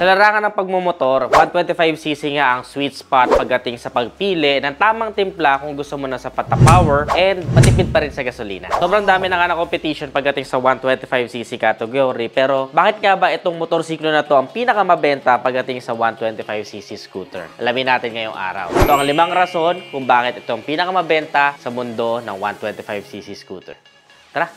Sa larangan ng pagmumotor, 125cc nga ang sweet spot pagdating sa pagpili ng tamang timpla kung gusto mo na sapat na power and matipid pa rin sa gasolina. Sobrang dami na nga na competition pagdating sa 125cc category, pero bakit nga ba itong motorsiklo na to ang pinakamabenta pagdating sa 125cc scooter? Alamin natin ngayong araw. Ito ang 5 rason kung bakit itong pinakamabenta sa mundo ng 125cc scooter. Tara!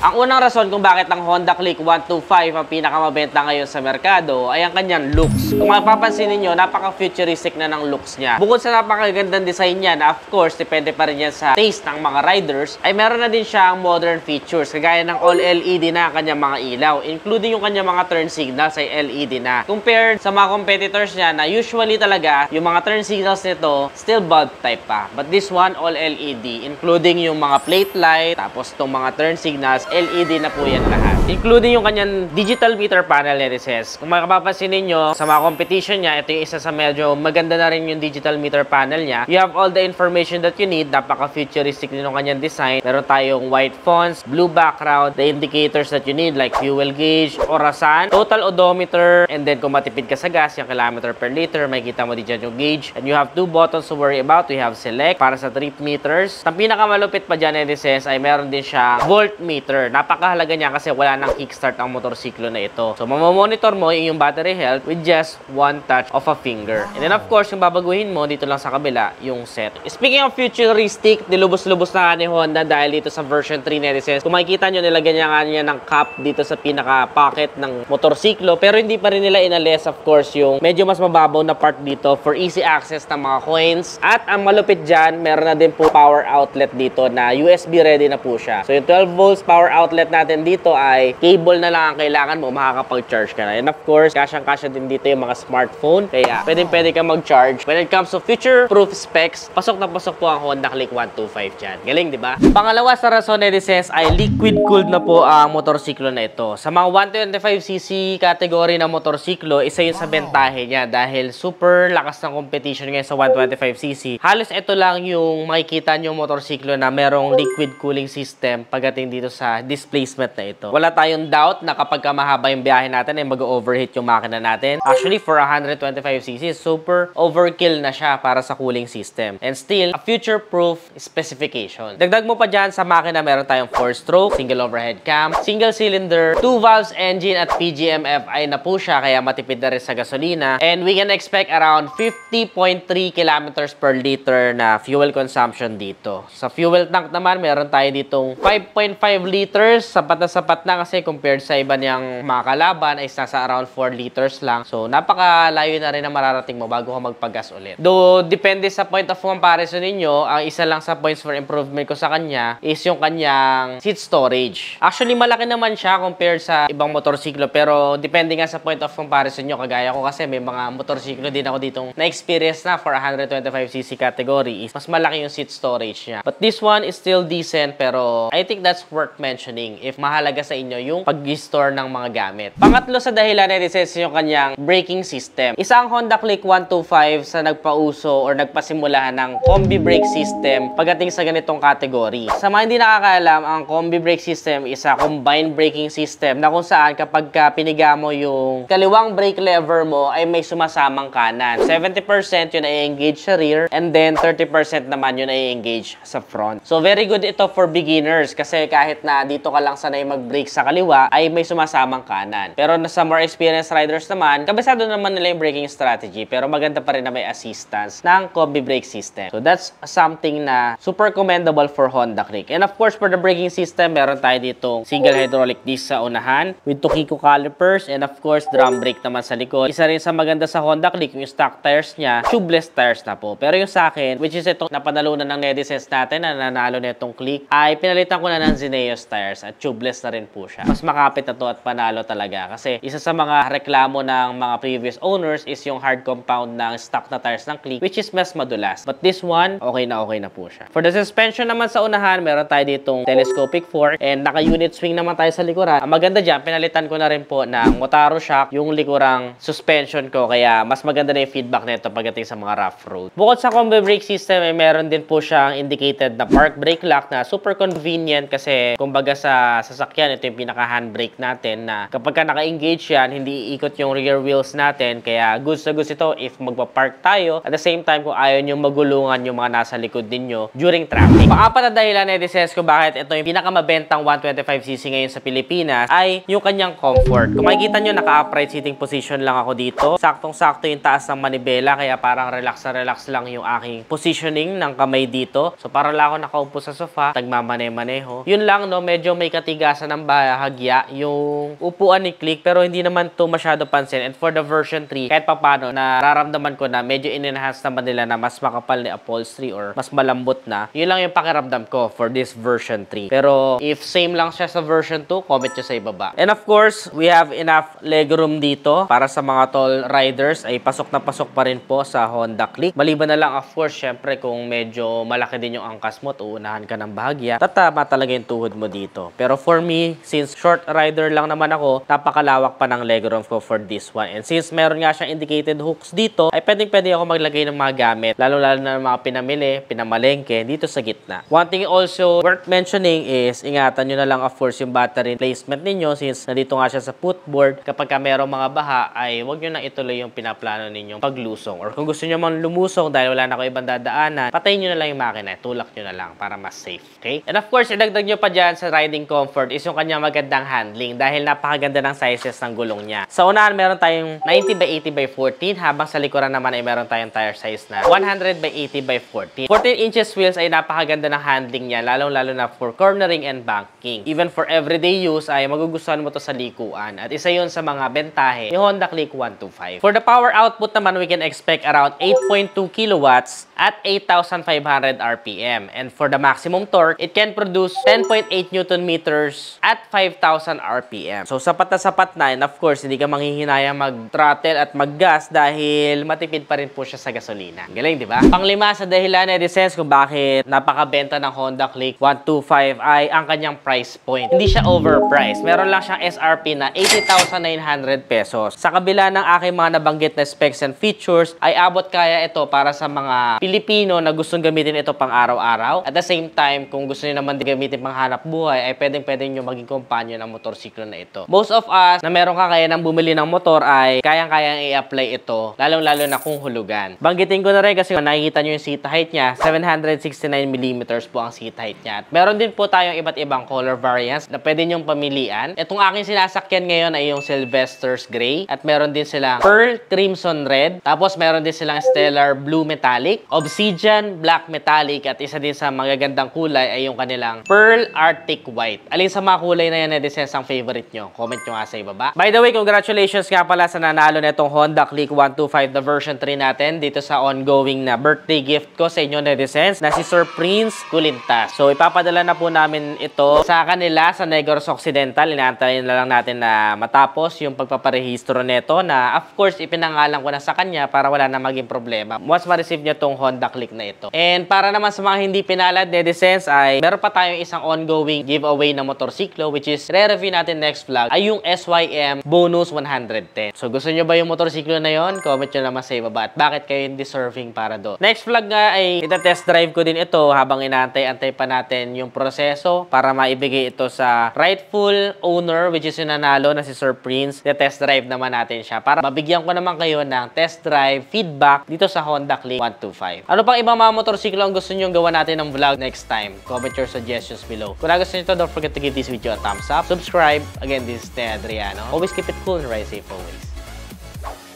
Ang unang rason kung bakit ang Honda Click 125 ang pinakamabenta ngayon sa merkado ay ang kanyang looks. Kung mapapansin niyo, napaka-futuristic na ng looks niya. Bukod sa napakagandang design niya na of course, depende pa rin yan sa taste ng mga riders, ay meron na din siyang modern features kagaya ng all LED na ang kanyang mga ilaw, including yung kanyang mga turn signals ay LED na. Compared sa mga competitors niya na usually talaga, yung mga turn signals nito still bulb type pa. But this one, all LED, including yung mga plate light, tapos itong mga turn signals, LED na po yan lahat. Including yung kanyang digital meter panel, netizens. Kung makapapansin ninyo, sa mga competition niya, ito yung isa sa medyo maganda na rin yung digital meter panel niya. You have all the information that you need. Napaka-futuristic din yung kanyang design. Meron tayong white fonts, blue background, the indicators that you need like fuel gauge, orasan, total odometer, and then kung matipid ka sa gas, yung kilometer per liter, makikita mo din dyan yung gauge. And you have 2 buttons to worry about. We have select para sa trip meters. Ang pinakamalupit pa dyan, netizens, ay meron din siya voltmeter. Napakahalaga niya kasi wala nang kickstart ang motorsiklo na ito. So, mamamonitor mo yung battery health with just one touch of a finger. And then, of course, yung babaguhin mo dito lang sa kabila, yung set. Speaking of futuristic, nilubos-lubos na ni Honda dahil dito sa version 3, netizens. Kung makikita nyo, nilagyan niya ng cap dito sa pinaka-pocket ng motorsiklo. Pero hindi pa rin nila inalis, of course, yung medyo mas mababaw na part dito for easy access ng mga coins. At ang malupit dyan, meron na din po power outlet dito na USB ready na po siya. So, yung 12 volts power outlet natin dito ay cable na lang ang kailangan mo, makakapag-charge ka na. And of course, kasyang-kasya din dito yung mga smartphone. Kaya pwede ka mag-charge. When it comes to future-proof specs, pasok na pasok po ang Honda Click 125 dyan. Galing, di ba? Pangalawa sa rason, netizens, ay liquid-cooled na po ang motorsiklo na ito. Sa mga 125cc category na motorsiklo, isa yun sa bentahe niya dahil super lakas ng competition ngayon sa 125cc. Halos ito lang yung makikita nyo motorsiklo na merong liquid cooling system pagdating dito sa displacement na ito. Wala tayong doubt na kapag mahaba yung biyahe natin ay mag-overheat yung makina natin. Actually, for 125cc, super overkill na siya para sa cooling system. And still, a future-proof specification. Dagdag mo pa dyan sa makina, meron tayong 4-stroke, single overhead cam, single cylinder, 2 valves engine at PGM-FI na po siya kaya matipid na rin sa gasolina. And we can expect around 50.3 kilometers per liter na fuel consumption dito. Sa fuel tank naman, meron tayo ditong 5.5 liters. Sapat na kasi compared sa iba niyang mga kalaban ay nasa around 4 liters lang. So, napakalayo na rin na mararating mo bago ka magpagas ulit. Though, depende sa point of comparison ninyo, ang isa lang sa points for improvement ko sa kanya is yung kanyang seat storage. Actually, malaki naman siya compared sa ibang motorsiklo pero depende nga sa point of comparison nyo. Kagaya ko kasi may mga motorsiklo din ako ditong na-experience na for 125cc category is mas malaki yung seat storage niya. But this one is still decent pero I think that's worth mentioning if mahalaga sa inyo yung pag-store ng mga gamit. Pangatlo sa dahilan, netizens, yung kanyang braking system. Isa ang Honda Click 125 sa nagpauso or nagpasimula ng combi brake system pagdating sa ganitong category. Sa mga hindi nakakaalam, ang combi brake system is a combined braking system na kung saan kapag piniga mo yung kaliwang brake lever mo ay may sumasamang kanan. 70% yun ay engage sa rear and then 30% naman yun ay engage sa front. So very good ito for beginners kasi kahit na dito ka lang sanay mag-brake sa kaliwa, ay may sumasamang kanan. Pero sa more experienced riders naman, kabisado naman nila yung braking strategy, pero maganda pa rin na may assistance ng combi brake system. So that's something na super commendable for Honda Click. And of course, for the braking system, meron tayo ditong single hydraulic disc sa unahan with Tokiko calipers and of course, drum brake naman sa likod. Isa rin sa maganda sa Honda Click, yung stock tires niya, tubeless tires na po. Pero yung sa akin, which is itong napanalunan ng netizens natin na nanalo na itong Click, ay pinalitan ko na ng Zeneos tires. tires at tubeless na rin po siya. Mas makapit na to at panalo talaga kasi isa sa mga reklamo ng mga previous owners is yung hard compound ng stock na tires ng Clique, which is mas madulas. But this one, okay na po siya. For the suspension naman sa unahan, meron tayo ditong telescopic fork and naka-unit swing naman tayo sa likuran. Ang maganda dyan, pinalitan ko na rin po ng Motaro shock yung likurang suspension ko, kaya mas maganda na yung feedback nito pagdating sa mga rough road. Bukod sa combo brake system, meron din po siyang indicated na park brake lock na super convenient kasi kumbaga sa sasakyan, ito yung pinaka handbrake natin na kapag ka naka-engage yan, hindi iikot yung rear wheels natin, kaya goods na goods ito if magpa-park tayo. At the same time, kung ayaw nyo magulungan yung mga nasa likod ninyo during traffic. Pang-apat na dahilan na i-discuss ko bakit ito yung pinakamabentang 125cc ngayon sa Pilipinas ay yung kanyang comfort. Kung makikita nyo, naka-upright seating position lang ako dito. Saktong-sakto yung taas ng manibela, kaya parang relax na relax lang yung aking positioning ng kamay dito. So para lang ako nakaupo sa sofa, tagmamane-maneho. Yun lang, no, medyo may katigasan ng bahagya yung upuan ni Clique, pero hindi naman to masyado pansin. And for the version 3, kahit papano, nararamdaman ko na medyo in-enhance naman nila na mas makapal ni upholstery or mas malambot na. Yun lang yung pakiramdam ko for this version 3. Pero if same lang siya sa version 2, comment nyo sa ibaba. And of course, we have enough legroom dito para sa mga tall riders ay pasok na pasok pa rin po sa Honda Clique. Maliban na lang, of course, syempre kung medyo malaki din yung angkas mo at uunahan ka ng bahagya, tatama talaga yung tuhod mo dito. Pero for me, since short rider lang naman ako, napakalawak pa ng legroom ko for this one. And since meron nga siyang indicated hooks dito, ay pwede ako maglagay ng mga gamit, lalo-lalo na mga pinamili, pinamalengke, dito sa gitna. One thing also worth mentioning is, ingatan nyo na lang of course yung battery placement ninyo since nandito nga siya sa footboard. Kapag ka merong mga baha, ay huwag nyo na ituloy yung pinaplano ninyong paglusong. Or kung gusto nyo mang lumusong dahil wala na kayo ibang dadaanan, patayin nyo na lang yung makina, tulak nyo na lang para mas safe. Okay? And of course, idagdag nyo pa dyan sa riding comfort is yung kanyang magandang handling dahil napakaganda ng sizes ng gulong niya. Sa unahan, meron tayong 90 by 80 by 14, habang sa likuran naman ay meron tayong tire size na 100 by 80 by 14. 14 inches wheels ay napakaganda ng handling niya, lalong-lalo na for cornering and banking. Even for everyday use ay magugustuhan mo to sa likuan. At isa yun sa mga bentahe ni Honda Clique 125. For the power output naman, we can expect around 8.2 kilowatts at 8,500 RPM. And for the maximum torque, it can produce 10.8 Newton meters at 5,000 RPM. So sapat na, and of course, hindi ka manghihinayang mag-throttle at mag-gas dahil matipid pa rin po siya sa gasolina. Galing, di ba? Panglima sa dahilan na i-sense kung bakit napakabenta ng Honda Clique 125 ay ang kanyang price point. Hindi siya overpriced. Meron lang siyang SRP na 80,900 pesos. Sa kabila ng aking mga nabanggit na specs and features, ay abot kaya ito para sa mga Pilipino na gustong gamitin ito pang araw-araw. At the same time, kung gusto niyo naman gamitin pang hanap buhay, ay pwedeng-pwede nyo maging kompanyo ng motorsiklo na ito. Most of us na meron kakayanang bumili ng motor ay kayang-kayang i-apply ito, lalong-lalo na kung hulugan. Banggitin ko na rin kasi nakikita nyo yung seat height niya, 769mm po ang seat height niya. At meron din po tayong iba't ibang color variants na pwede nyong pamilian. Itong aking sinasakyan ngayon ay yung Sylvester's Gray at meron din silang Pearl Crimson Red. Tapos meron din silang Stellar Blue Metallic, Obsidian Black Metallic at isa din sa magagandang kulay ay yung kanilang Pearl Arctic White. Alin sa mga kulay na yan na design ang favorite nyo? Comment nyo nga sa ibaba. By the way, congratulations nga pala sa nanalo na itong Honda Clique 125 na version 3 natin dito sa ongoing na birthday gift ko sa inyo na designs na si Sir Prince Culintas. So ipapadala na po namin ito sa kanila sa Negros Occidental. Inaantayin na lang natin na matapos yung pagpaparehistro nito na of course ipinangalan ko na sa kanya para wala na maging problema once ma-receive niya tong Honda Clique na ito. And para naman sa mga hindi pinalad netizens ay meron pa tayong isang ongoing giveaway na motorsiklo which is re-review natin next vlog ay yung SYM Bonus 110. So gusto nyo ba yung motorsiklo na yon? Comment nyo naman sa ibaba at bakit kayo deserving para doon. Next vlog nga ay ita-test drive ko din ito habang inaantay-antay pa natin yung proseso para maibigay ito sa rightful owner which is yung nanalo na si Sir Prince. Ita-test drive naman natin siya para mabigyan ko naman kayo ng test drive feedback dito sa Honda Clique 125. Ano pang ibang mga motorsiklo ang gusto nyo gawa natin ng vlog next time? Comment your suggestions below. Kung gusto nyo ito, don't forget to give this video a thumbs up. Subscribe. Again, this is Adriano. Always keep it cool and ride safe always.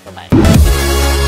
Bye-bye.